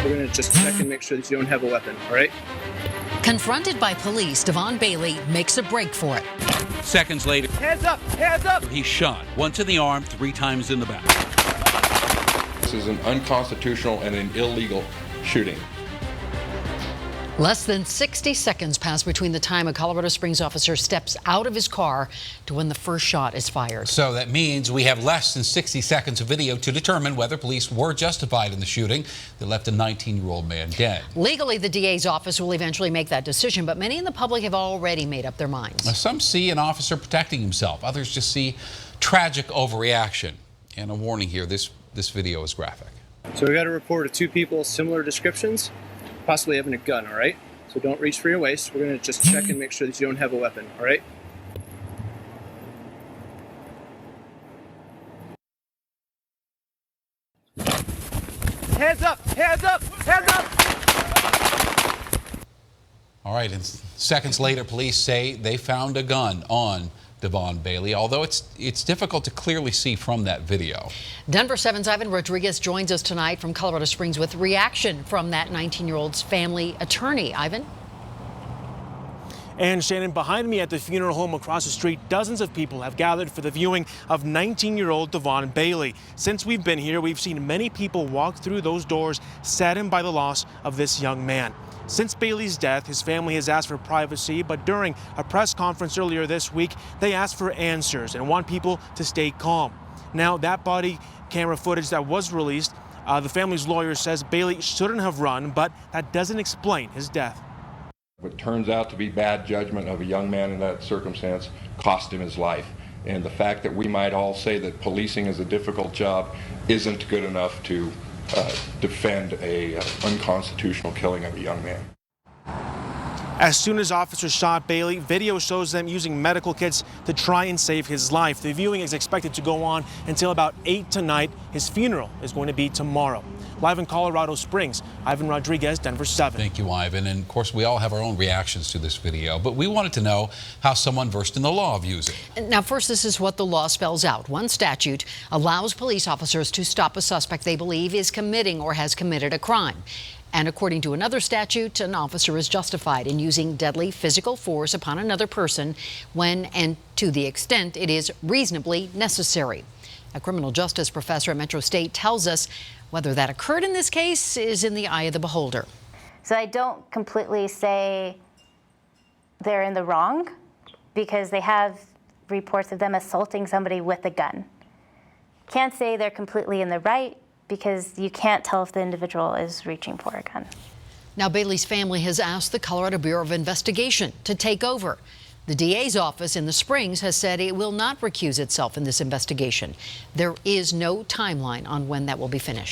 We're going to just check and make sure that you don't have a weapon, all right? Confronted by police, Devon Bailey makes a break for it. Seconds later, Hands up! Hands up! he's shot, once in the arm, 3 times in the back. This is an unconstitutional and an illegal shooting. Less than 60 seconds pass between the time a Colorado Springs officer steps out of his car to when the first shot is fired. So that means we have less than 60 seconds of video to determine whether police were justified in the shooting that left a 19-year-old man dead. Legally, the DA's office will eventually make that decision, but many in the public have already made up their minds. Now, some see an officer protecting himself. Others just see tragic overreaction. And a warning here, this video is graphic. So we got a report of 2 people, similar descriptions, possibly having a gun, all right? So don't reach for your waist. We're going to just check and make sure that you don't have a weapon, all right? Hands up! Hands up! Hands up! All right, and seconds later, police say they found a gun on Devon Bailey, although it's difficult to clearly see from that video. Denver 7's Ivan Rodriguez joins us tonight from Colorado Springs with reaction from that 19-year-old's family attorney. Ivan? And Shannon, behind me at the funeral home across the street, dozens of people have gathered for the viewing of 19-year-old Devon Bailey. Since we've been here, we've seen many people walk through those doors, saddened by the loss of this young man. Since Bailey's death, his family has asked for privacy, but during a press conference earlier this week, they asked for answers and want people to stay calm. Now, that body camera footage that was released, the family's lawyer says Bailey shouldn't have run, but that doesn't explain his death. What turns out to be bad judgment of a young man in that circumstance cost him his life. And the fact that we might all say that policing is a difficult job isn't good enough to defend a unconstitutional killing of a young man. As soon as officers shot Bailey, video shows them using medical kits to try and save his life. The viewing is expected to go on until about 8 tonight. His funeral is going to be tomorrow. Live in Colorado Springs, Ivan Rodriguez, Denver 7. Thank you, Ivan. And of course, we all have our own reactions to this video, but we wanted to know how someone versed in the law views it. Now, first, this is what the law spells out. One statute allows police officers to stop a suspect they believe is committing or has committed a crime. And according to another statute, an officer is justified in using deadly physical force upon another person when and to the extent it is reasonably necessary. A criminal justice professor at Metro State tells us whether that occurred in this case is in the eye of the beholder. So I don't completely say they're in the wrong because they have reports of them assaulting somebody with a gun. Can't say they're completely in the right because you can't tell if the individual is reaching for a gun. Now, Bailey's family has asked the Colorado Bureau of Investigation to take over. The DA's office in the Springs has said it will not recuse itself in this investigation. There is no timeline on when that will be finished.